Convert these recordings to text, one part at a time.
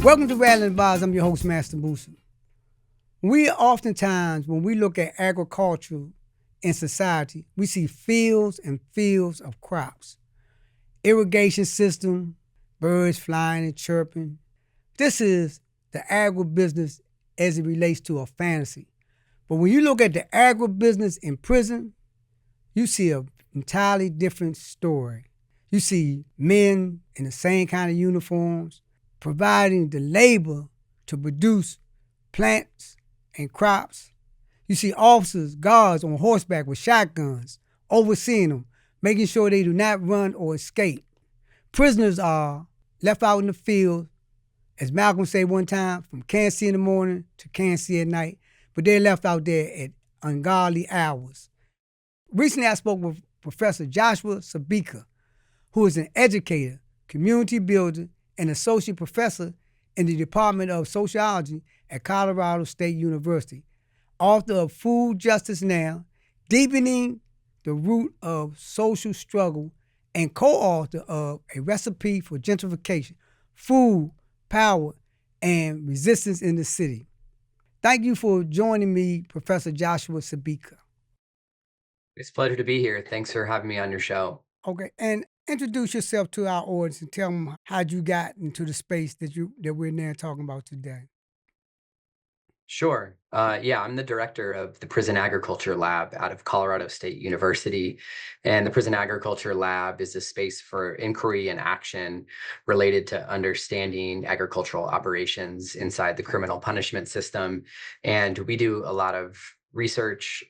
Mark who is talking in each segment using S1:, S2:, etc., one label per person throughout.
S1: Welcome to Rattling the Bars. I'm your host, Mansa Musa. When we look at agriculture in society, we see fields and fields of crops, irrigation system, birds flying and chirping. This is the agribusiness as it relates to a fantasy. But when you look at the agribusiness in prison, you see an entirely different story. You see men in the same kind of uniforms providing the labor to produce plants and crops. You see officers, guards on horseback with shotguns, overseeing them, making sure they do not run or escape. Prisoners are left out in the field, as Malcolm said one time, from Kansas City in the morning to Kansas City at night, but they're left out there at ungodly hours. Recently, I spoke with Professor Joshua Sbicca, who is an educator, community builder, and associate professor in the Department of Sociology at Colorado State University, author of Food Justice Now, Deepening the Root of Social Struggle, and co-author of A Recipe for Gentrification, Food, Power, and Resistance in the City. Thank you for joining me, Professor Joshua Sbicca.
S2: It's a pleasure to be here. Thanks for having me on your show.
S1: Okay, and introduce yourself to our audience and tell them how you got into the space that we're now talking about today.
S2: Sure. I'm the director of the Prison Agriculture Lab out of Colorado State University. And the Prison Agriculture Lab is a space for inquiry and action related to understanding agricultural operations inside the criminal punishment system. And we do a lot of research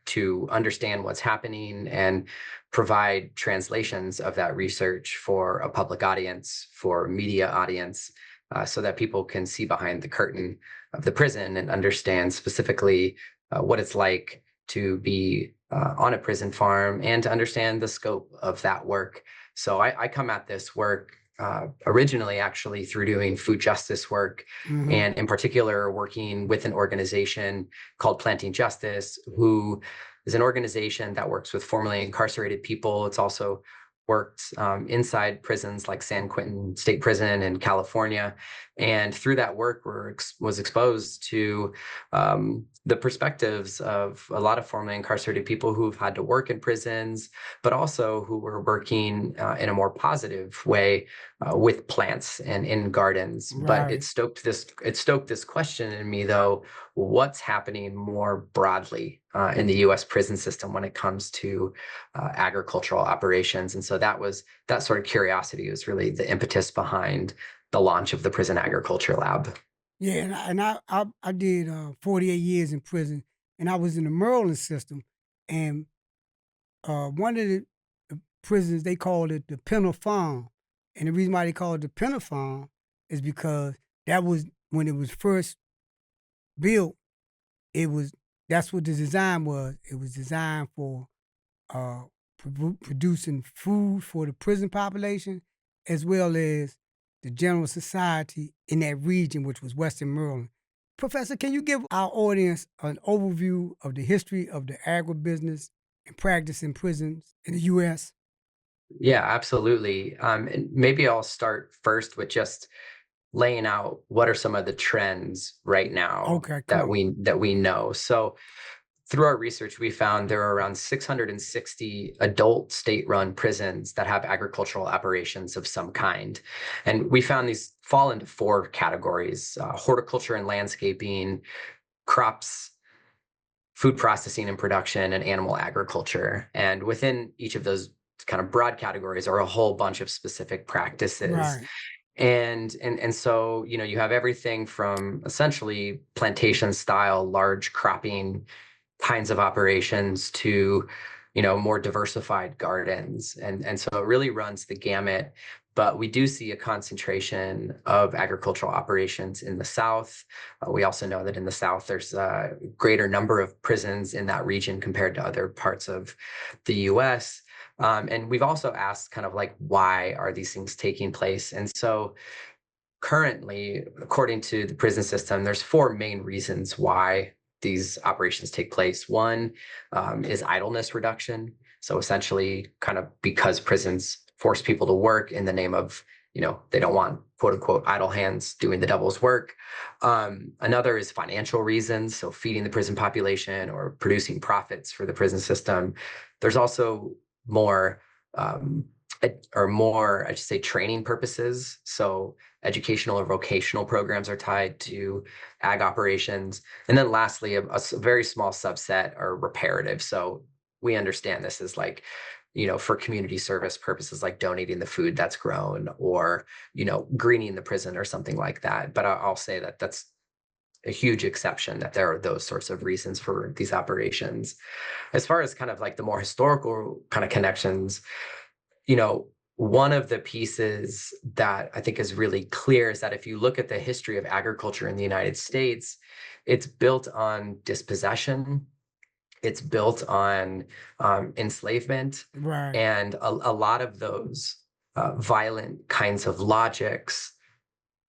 S2: to understand what's happening and provide translations of that research for a public audience, for media audience, so that people can see behind the curtain of the prison and understand specifically what it's like to be on a prison farm and to understand the scope of that work. So I come at this work originally actually through doing food justice work, and in particular working with an organization called Planting Justice, who is an organization that works with formerly incarcerated people. It's also worked inside prisons like San Quentin State Prison in California. And through that work, was exposed to the perspectives of a lot of formerly incarcerated people who've had to work in prisons, but also who were working in a more positive way with plants and in gardens.
S1: Right.
S2: But it stoked this question in me, though: what's happening more broadly in the U.S. prison system when it comes to agricultural operations? And so that sort of curiosity was really the impetus behind the launch of the Prison Agriculture Lab.
S1: Yeah, and I did 48 years in prison, and I was in the Maryland system, and one of the prisons, they called it the penal farm, and the reason why they called it the penal farm is because that was when it was first built. That's what the design was. It was designed for producing food for the prison population, as well as the general society in that region, which was Western Maryland. Professor, can you give our audience an overview of the history of the agribusiness and practice in prisons in the U.S.?
S2: Yeah, absolutely. And maybe I'll start first with just laying out what are some of the trends right now
S1: Okay,
S2: that
S1: cool.
S2: we know. So through our research, we found there are around 660 adult state-run prisons that have agricultural operations of some kind. And we found these fall into four categories: horticulture and landscaping, crops, food processing and production, and animal agriculture. And within each of those kind of broad categories are a whole bunch of specific practices.
S1: Right.
S2: And so, you have everything from essentially plantation style, large cropping kinds of operations to, more diversified gardens. And so it really runs the gamut. But we do see a concentration of agricultural operations in the South. We also know that in the South, there's a greater number of prisons in that region compared to other parts of the US. And we've also asked kind of like, why are these things taking place? And so currently, according to the prison system, there's four main reasons why these operations take place. One is idleness reduction. So essentially, kind of because prisons force people to work in the name of, they don't want quote unquote idle hands doing the devil's work. Another is financial reasons, so feeding the prison population or producing profits for the prison system. There's also more I should say, training purposes. So educational or vocational programs are tied to ag operations. And then lastly, a very small subset are reparative. So we understand this is like, for community service purposes, like donating the food that's grown or, greening the prison or something like that. But I'll say that that's a huge exception, that there are those sorts of reasons for these operations. As far as kind of like the more historical kind of connections, you know, one of the pieces that I think is really clear is that if you look at the history of agriculture in the United States, it's built on dispossession, it's built on enslavement,
S1: Right.
S2: and a lot of those violent kinds of logics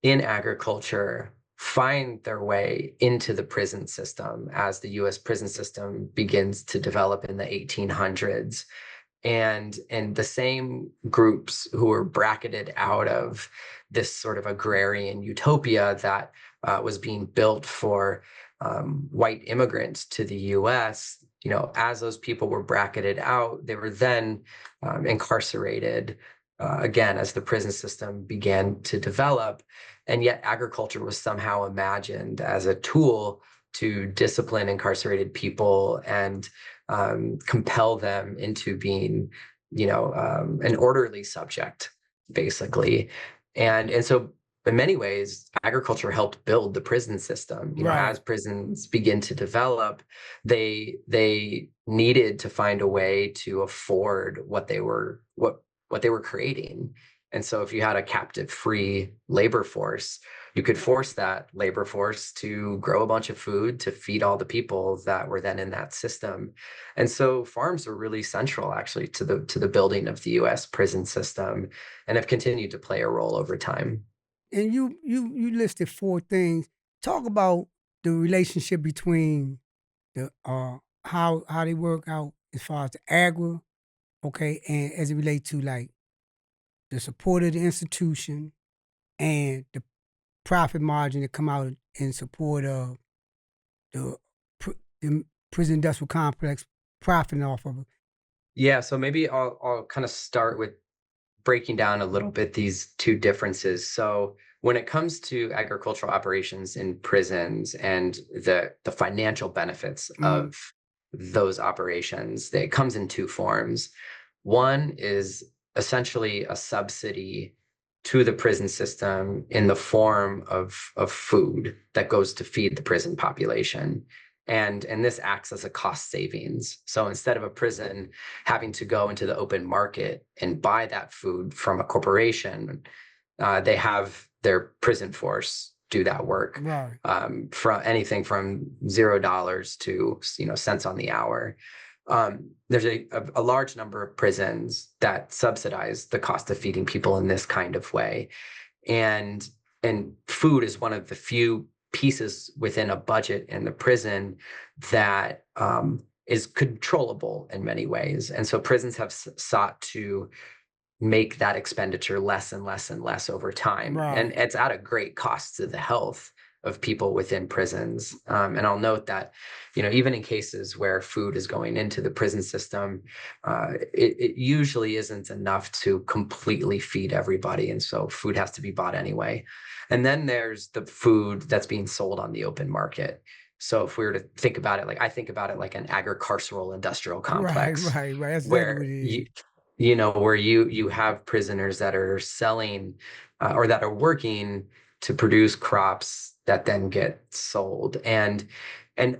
S2: in agriculture find their way into the prison system as the US prison system begins to develop in the 1800s. And the same groups who were bracketed out of this sort of agrarian utopia that was being built for white immigrants to the US, as those people were bracketed out, they were then incarcerated again as the prison system began to develop. And yet agriculture was somehow imagined as a tool to discipline incarcerated people and compel them into being, an orderly subject, basically. And so in many ways, agriculture helped build the prison system. As
S1: Right.
S2: prisons begin to develop, they needed to find a way to afford what they were creating. And so if you had a captive free labor force, you could force that labor force to grow a bunch of food to feed all the people that were then in that system. And so farms were really central actually to the building of the US prison system and have continued to play a role over time.
S1: And you listed four things. Talk about the relationship between the how they work out as far as the agri, okay, and as it relates to like the support of the institution and the profit margin that come out in support of the, the prison industrial complex profiting off of it.
S2: Yeah, so maybe I'll kind of start with breaking down a little bit these two differences. So when it comes to agricultural operations in prisons and the financial benefits
S1: Mm,
S2: of those operations, it comes in two forms. One is essentially a subsidy to the prison system in the form of food that goes to feed the prison population. And this acts as a cost savings. So instead of a prison having to go into the open market and buy that food from a corporation, they have their prison force do that work,
S1: right,
S2: from anything from $0 to cents on the hour. There's a large number of prisons that subsidize the cost of feeding people in this kind of way, and and food is one of the few pieces within a budget in the prison that is controllable in many ways. And so prisons have sought to make that expenditure less and less and less over time. And
S1: right.
S2: it's at a great cost to the health of people within prisons. And I'll note that, even in cases where food is going into the prison system, it usually isn't enough to completely feed everybody. And so food has to be bought anyway. And then there's the food that's being sold on the open market. So if we were to think about it, like I think about it like an agricarceral industrial
S1: Right,
S2: complex
S1: right, right. That's exactly what
S2: where
S1: it is.
S2: where you have prisoners that are selling or that are working to produce crops that then get sold and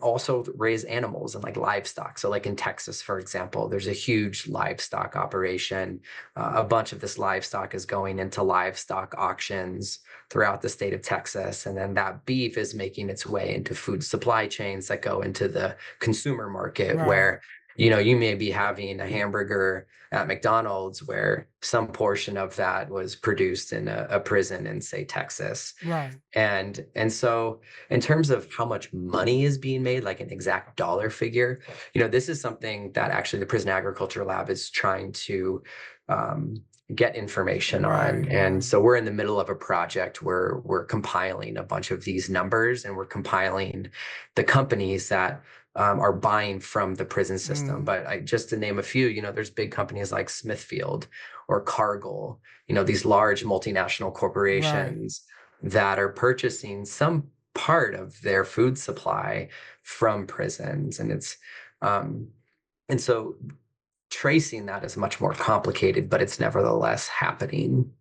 S2: also raise animals and like livestock. So like in Texas, for example, there's a huge livestock operation. A bunch of this livestock is going into livestock auctions throughout the state of Texas. And then that beef is making its way into food supply chains that go into the consumer market
S1: Right,
S2: where, you may be having a hamburger at McDonald's where some portion of that was produced in a prison in, say, Texas.
S1: right.
S2: And so in terms of how much money is being made, like an exact dollar figure, this is something that actually the Prison Agriculture Lab is trying to get information on.
S1: Right,
S2: And
S1: right.
S2: so we're in the middle of a project where we're compiling a bunch of these numbers, and we're compiling the companies that are buying from the prison system.
S1: Mm,
S2: But just to name a few, there's big companies like Smithfield or Cargill, these large multinational
S1: right.
S2: corporations that are purchasing some part of their food supply from prisons. Um, and so tracing that is much more complicated, but it's nevertheless happening.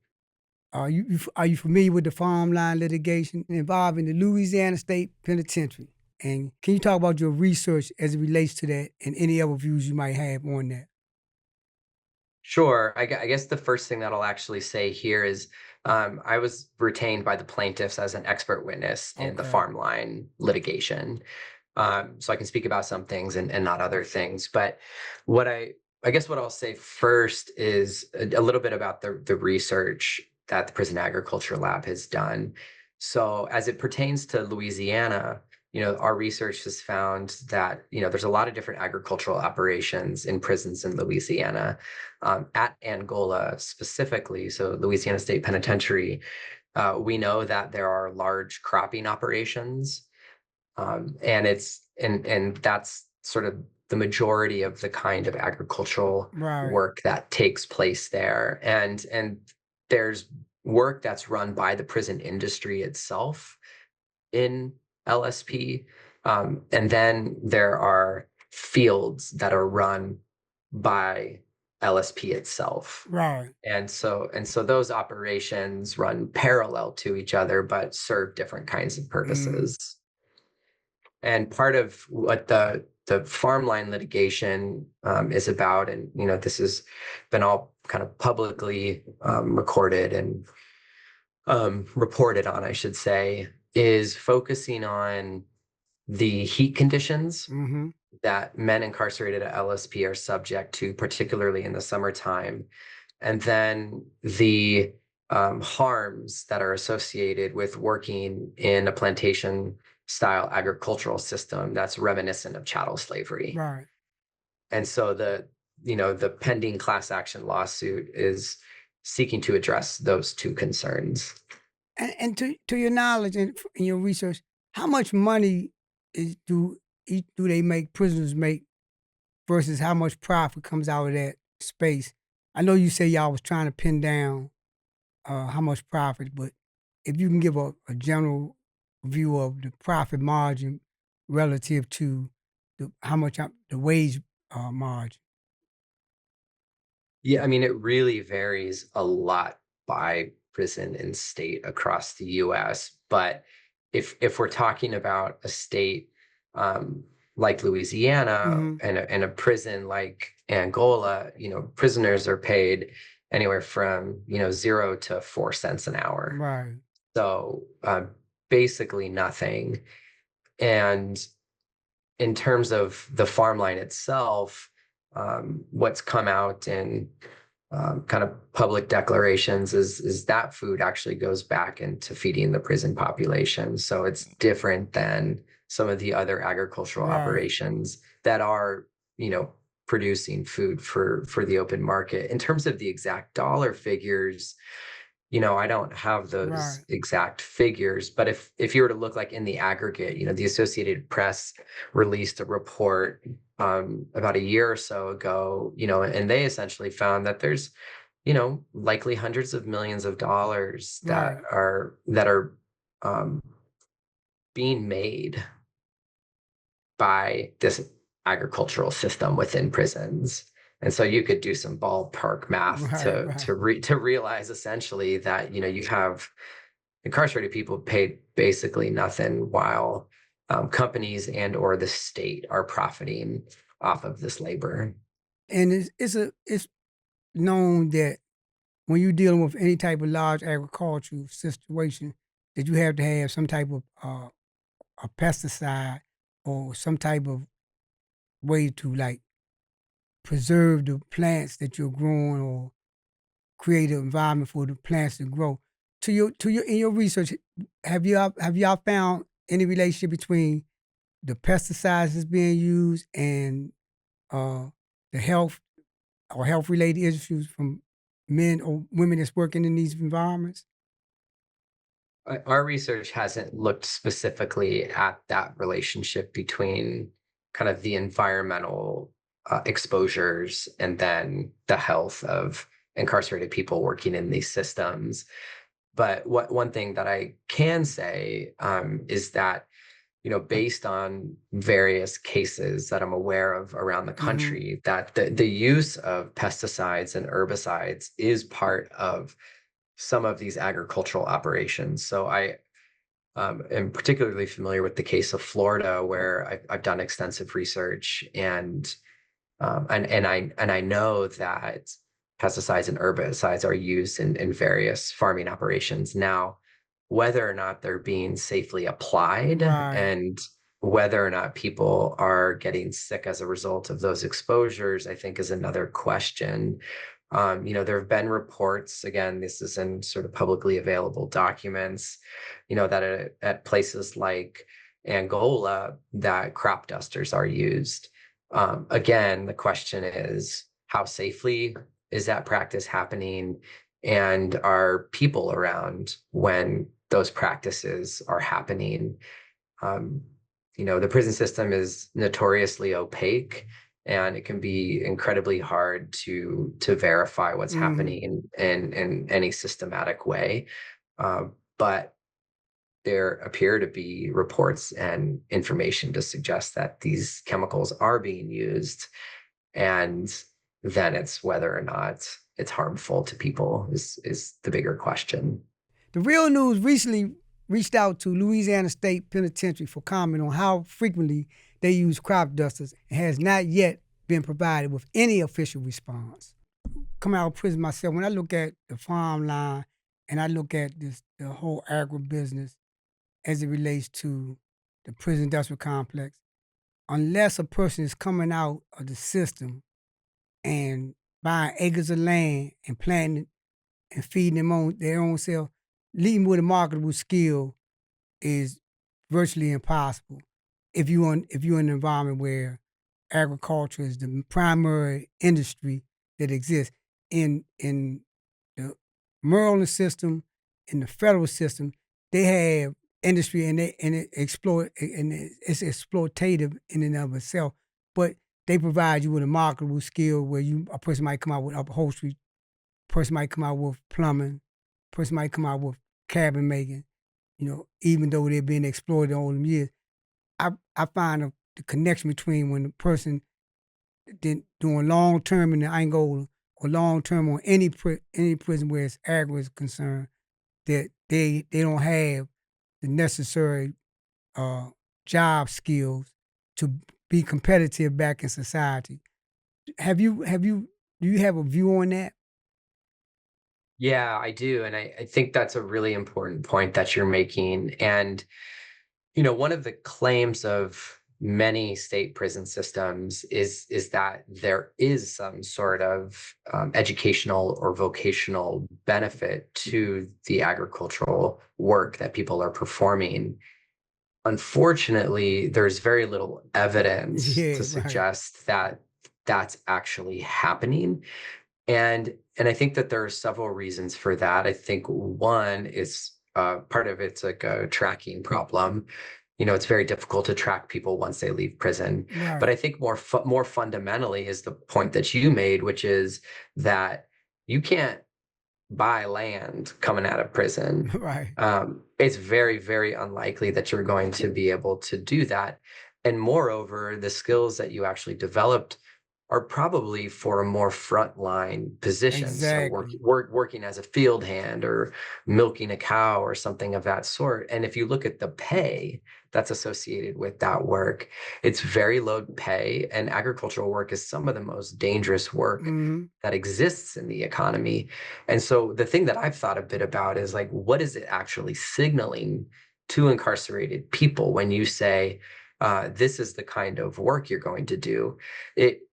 S1: Are you familiar with the Farmline litigation involving the Louisiana State Penitentiary? And can you talk about your research as it relates to that and any other views you might have on that?
S2: Sure. I guess the first thing that I'll actually say here is I was retained by the plaintiffs as an expert witness in the
S1: Okay.
S2: Farmline litigation. So I can speak about some things and not other things. But what I guess what I'll say first is a little bit about the research that the Prison Agriculture Lab has done. So as it pertains to Louisiana, our research has found that there's a lot of different agricultural operations in prisons in Louisiana. At Angola specifically, so Louisiana State Penitentiary, we know that there are large cropping operations, and that's sort of the majority of the kind of agricultural
S1: Right.
S2: work that takes place there. And there's work that's run by the prison industry itself in LSP. And then there are fields that are run by LSP itself.
S1: Right.
S2: And so those operations run parallel to each other, but serve different kinds of
S1: Mm,
S2: purposes. And part of what the Farmline litigation is about, and this has been all kind of publicly recorded and reported on, I should say, is focusing on the heat conditions
S1: mm-hmm.
S2: that men incarcerated at LSP are subject to, particularly in the summertime, and then the harms that are associated with working in a plantation style agricultural system that's reminiscent of chattel slavery.
S1: Right.
S2: And so the pending class action lawsuit is seeking to address those two concerns.
S1: And to your knowledge and in your research, how much money do they make prisoners make versus how much profit comes out of that space? I know you say y'all was trying to pin down how much profit, but if you can give a general view of the profit margin relative to how much the wage margin.
S2: Yeah, I mean, it really varies a lot by prison and state across the US. But if we're talking about a state like Louisiana
S1: Hmm.
S2: and a prison like Angola, prisoners are paid anywhere from 0 to 4 cents an hour.
S1: Right.
S2: So basically nothing. And in terms of the farm line itself, what's come out in kind of public declarations is that food actually goes back into feeding the prison population. So it's different than some of the other agricultural
S1: Right.
S2: operations that are, you know, producing food for the open market. In terms of the exact dollar figures, I don't have those
S1: Right.
S2: exact figures, but if you were to look like in the aggregate, the Associated Press released a report about a year or so ago, and they essentially found that there's, likely hundreds of millions of dollars that
S1: Right.
S2: are um, being made by this agricultural system within prisons. And so you could do some ballpark math
S1: Right. Right.
S2: to realize essentially that you have incarcerated people paid basically nothing while companies and or the state are profiting off of this labor.
S1: And it's known that when you're dealing with any type of large agricultural situation, that you have to have some type of a pesticide or some type of way to like preserve the plants that you're growing or create an environment for the plants to grow. To your in your research, have y'all found any relationship between the pesticides that's being used and uh, the health or health related issues from? men or women that's working in these environments?
S2: Our research hasn't looked specifically at that relationship between kind of the environmental exposures and then the health of incarcerated people working in these systems. But one thing that I can say is that, based on various cases that I'm aware of around the
S1: Hmm.
S2: country, that the use of pesticides and herbicides is part of some of these agricultural operations. So I am particularly familiar with the case of Florida, where I've done extensive research, and I know that pesticides and herbicides are used in various farming operations. Now, whether or not they're being safely applied
S1: Right.
S2: and whether or not people are getting sick as a result of those exposures, I think is another question. There have been reports, again, this is in sort of publicly available documents, that at places like Angola, that crop dusters are used. Again, the question is, how safely is that practice happening? And are people around when those practices are happening? Um, the prison system is notoriously opaque, and it can be incredibly hard to verify what's
S1: Hmm.
S2: happening in any systematic way. But there appear to be reports and information to suggest that these chemicals are being used, and then it's whether or not it's harmful to people is the bigger question.
S1: The Real News recently reached out to Louisiana State Penitentiary for comment on how frequently they use crop dusters and has not yet been provided with any official response. Coming out of prison myself, when I look at the Farmline and I look at the whole agribusiness as it relates to the prison industrial complex, unless a person is coming out of the system and buying acres of land and planting and feeding them on their own self, leading with a marketable skill is virtually impossible if you're in an environment where agriculture is the primary industry that exists in the Maryland system, in the federal system. They have industry and it exploit and it's exploitative in and of itself, but they provide you with a marketable skill where a person might come out with upholstery, person might come out with plumbing, person might come out with cabin making, even though they're being exploited all them years. I find the connection between when the person doing long term in the Angola or long term on any prison where it's agri is concerned, that they don't have the necessary uh, job skills to be competitive back in society. Have you do you have a view on that?
S2: Yeah, I do. And I think that's a really important point that you're making. And, one of the claims of many state prison systems is that there is some sort of educational or vocational benefit to the agricultural work that people are performing. Unfortunately, there's very little evidence to
S1: Yeah, right.
S2: suggest that that's actually happening. And I think that there are several reasons for that. I think one is part of it's like a tracking problem. It's very difficult to track people once they leave prison. But
S1: Right.
S2: I think more fundamentally is the point that you made, which is that you can't buy land coming out of prison.
S1: Right.
S2: It's very, very unlikely that you're going to be able to do that. And moreover, the skills that you actually developed are probably for a more frontline position. So
S1: Exactly.
S2: working as a field hand or milking a cow or something of that sort. And if you look at the pay that's associated with that work, it's very low pay. And agricultural work is some of the most dangerous work
S1: Hmm.
S2: that exists in the economy. And so the thing that I've thought a bit about is like, what is it actually signaling to incarcerated people when you say, this is the kind of work you're going to do? It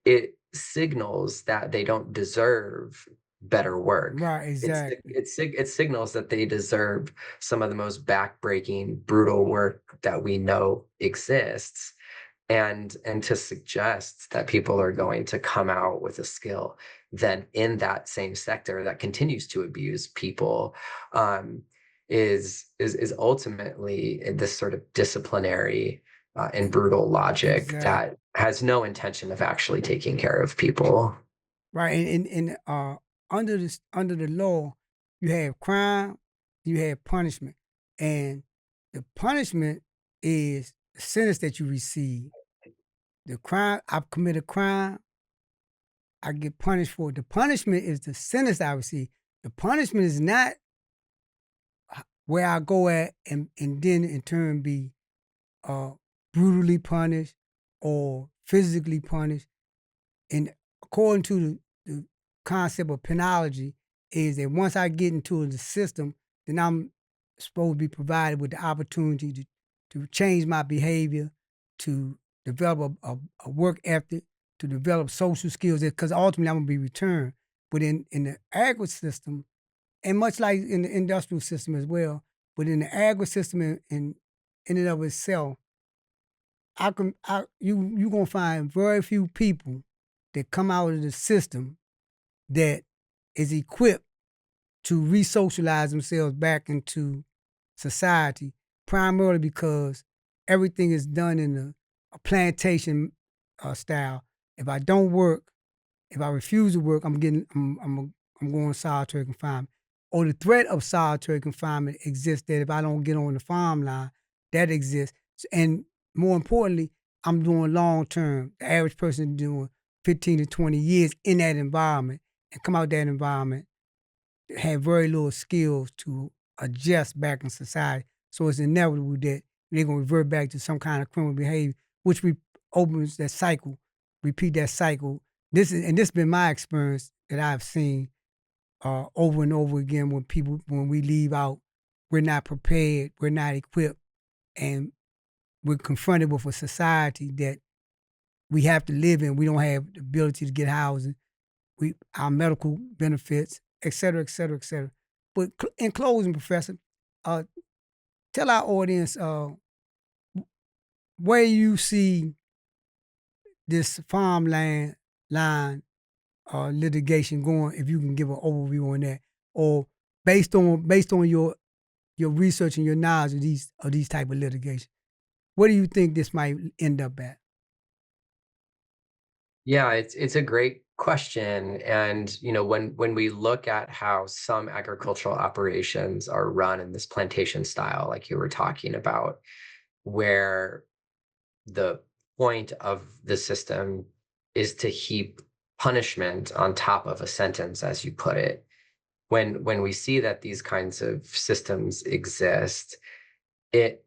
S2: signals that they don't deserve better work.
S1: Right. Exactly.
S2: It signals that they deserve some of the most backbreaking, brutal work that we know exists. and to suggest that people are going to come out with a skill then in that same sector that continues to abuse people, um, is ultimately this sort of disciplinary and brutal logic
S1: Exactly.
S2: that has no intention of actually taking care of people.
S1: Right. Under the law, you have crime, you have punishment. And the punishment is the sentence that you receive. The crime, I've committed a crime, I get punished for it. The punishment is the sentence I receive. The punishment is not where I go at and then in turn be uh, brutally punished or physically punished. And according to the concept of penology, is that once I get into the system, then I'm supposed to be provided with the opportunity to change my behavior, to develop a work ethic, to develop social skills, because ultimately I'm going to be returned. But in the agri system, and much like in the industrial system as well, but in the agri system in and of itself, you gonna find very few people that come out of the system that is equipped to re-socialize themselves back into society, primarily because everything is done in a plantation style. If I don't work, if I refuse to work, I'm going to solitary confinement. Or the threat of solitary confinement exists that if I don't get on the farm line, that exists. And more importantly, I'm doing long term. The average person is doing 15 to 20 years in that environment and come out that environment, have very little skills to adjust back in society. So it's inevitable that they're going to revert back to some kind of criminal behavior, which opens that cycle, repeat that cycle. This has been my experience that I've seen over and over again when we leave out, we're not prepared, we're not equipped, and we're confronted with a society that we have to live in. We don't have the ability to get housing, our medical benefits, et cetera, et cetera, et cetera. But in closing, Professor, uh, tell our audience where you see this farmland line litigation going, if you can give an overview on that, or based on your research and your knowledge of these type of litigation, where do you think this might end up at?
S2: Yeah, it's a great question. And when we look at how some agricultural operations are run in this plantation style, like you were talking about, where the point of the system is to heap punishment on top of a sentence, as you put it. When we see that these kinds of systems exist, it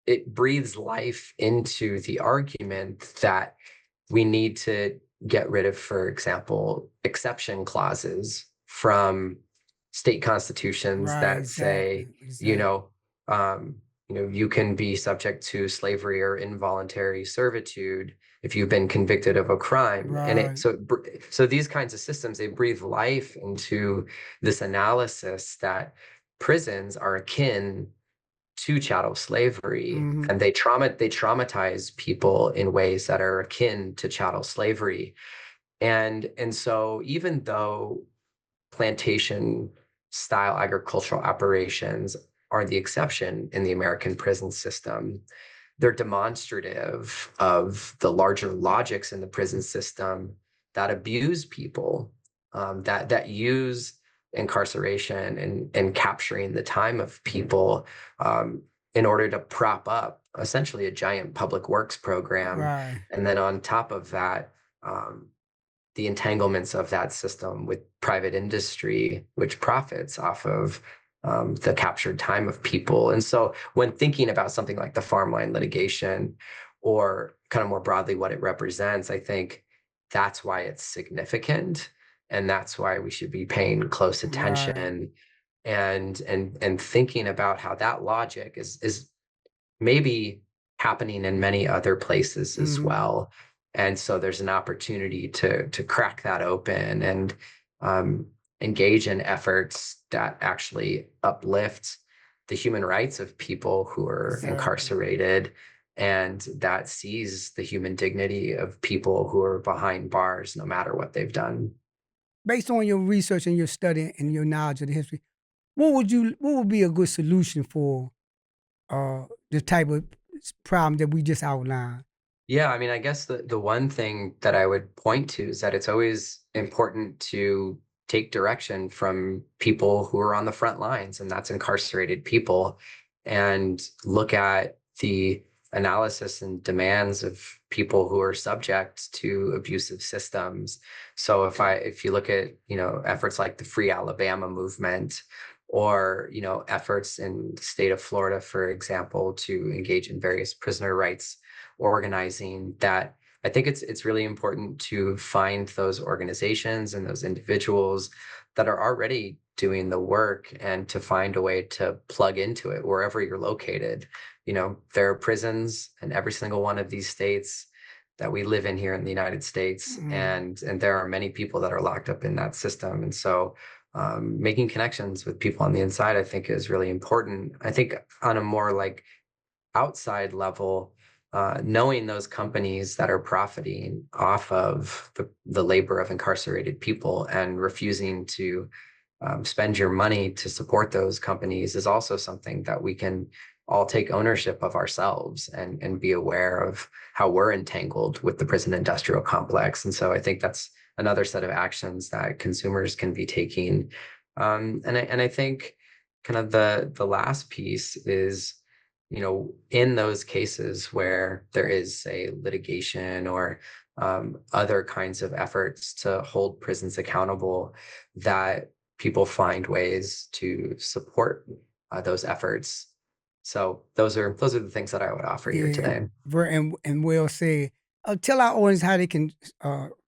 S2: it breathes life into the argument that we need to get rid of, for example, exception clauses from state constitutions
S1: Right,
S2: that say,
S1: exactly,
S2: you
S1: exactly.
S2: know, you can be subject to slavery or involuntary servitude if you've been convicted of a crime. And
S1: Right.
S2: so these kinds of systems, they breathe life into this analysis that prisons are akin to chattel slavery,
S1: Mm-hmm.
S2: and they traumatize people in ways that are akin to chattel slavery. And so even though plantation style agricultural operations are the exception in the American prison system, they're demonstrative of the larger logics in the prison system that abuse people, that use incarceration and capturing the time of people, in order to prop up essentially a giant public works program.
S1: Right.
S2: And then on top of that, um, the entanglements of that system with private industry, which profits off of the captured time of people. And so, when thinking about something like the farmline litigation, or kind of more broadly what it represents, I think that's why it's significant, and that's why we should be paying close
S1: Right.
S2: attention and thinking about how that logic is maybe happening in many other places as
S1: Mm-hmm.
S2: well. And so there's an opportunity to crack that open and um, engage in efforts that actually uplift the human rights of people who are
S1: Exactly.
S2: incarcerated, and that sees the human dignity of people who are behind bars, no matter what they've done.
S1: Based on your research and your study and your knowledge of the history, what would be a good solution for the type of problem that we just outlined?
S2: Yeah, I mean, I guess the one thing that I would point to is that it's always important to take direction from people who are on the front lines, and that's incarcerated people, and look at the analysis and demands of people who are subject to abusive systems. So if you look at, efforts like the Free Alabama movement, or efforts in the state of Florida, for example, to engage in various prisoner rights organizing, that I think it's really important to find those organizations and those individuals that are already doing the work, and to find a way to plug into it wherever you're located. There are prisons in every single one of these states that we live in here in the United States,
S1: Mm,
S2: and there are many people that are locked up in that system. And so making connections with people on the inside, I think, is really important. I think on a more like outside level, knowing those companies that are profiting off of the labor of incarcerated people and refusing to spend your money to support those companies is also something that we can all take ownership of ourselves, and be aware of how we're entangled with the prison industrial complex. And so I think that's another set of actions that consumers can be taking. And I think kind of the last piece is, in those cases where there is, say, litigation or other kinds of efforts to hold prisons accountable, that people find ways to support those efforts. So those are the things that I would offer here
S1: yeah,
S2: today.
S1: and well said. Tell our audience how they can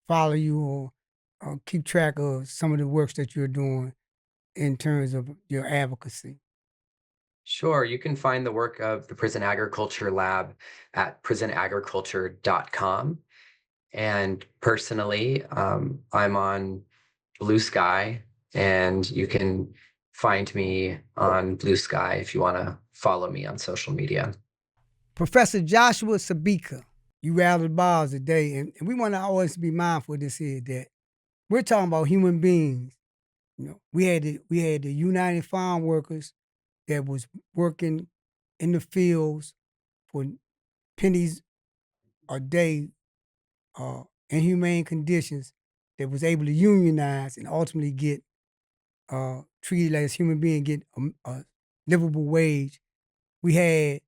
S1: follow you or keep track of some of the works that you're doing in terms of your advocacy.
S2: Sure, you can find the work of the Prison Agriculture Lab at prisonagriculture.com. And personally, I'm on Blue Sky, and you can find me on Blue Sky if you want to follow me on social media.
S1: Professor Joshua Sbicca, you rattled the bars today, and we want to always be mindful of this here that we're talking about human beings. We had the United Farm Workers that was working in the fields for pennies a day, inhumane conditions, that was able to unionize and ultimately get treated like as human being, get a livable wage. We had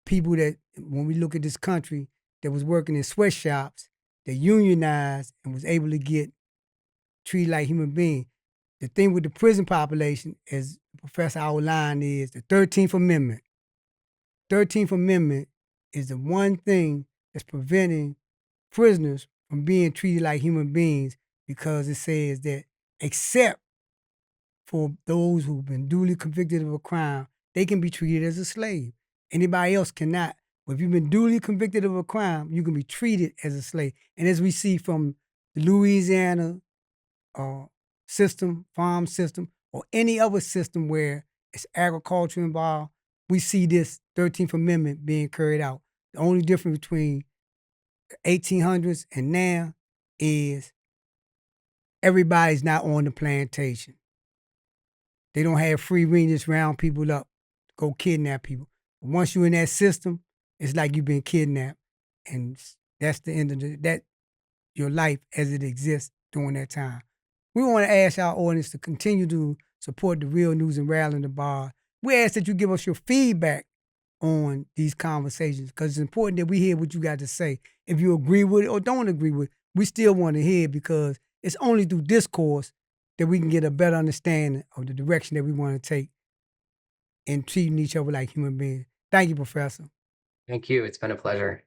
S1: people that, when we look at this country, that was working in sweatshops, that unionized and was able to get treated like human beings. The thing with the prison population, as Professor outlined, is the 13th Amendment. 13th Amendment is the one thing that's preventing prisoners from being treated like human beings, because it says that except for those who've been duly convicted of a crime, they can be treated as a slave. Anybody else cannot. But if you've been duly convicted of a crime, you can be treated as a slave. And as we see from the Louisiana uh, system, farm system, or any other system where it's agriculture involved, we see this 13th Amendment being carried out. The only difference between the 1800s and now is everybody's not on the plantation. They don't have free reign to just round people up, go kidnap people. But once you're in that system, it's like you've been kidnapped, and that's the end of that your life as it exists during that time. We want to ask our audience to continue to support the Real News and Rattling the Bar. We ask that you give us your feedback on these conversations, because it's important that we hear what you got to say. If you agree with it or don't agree with it, we still want to hear it, because it's only through discourse that we can get a better understanding of the direction that we want to take in treating each other like human beings. Thank you, Professor.
S2: Thank you. It's been a pleasure.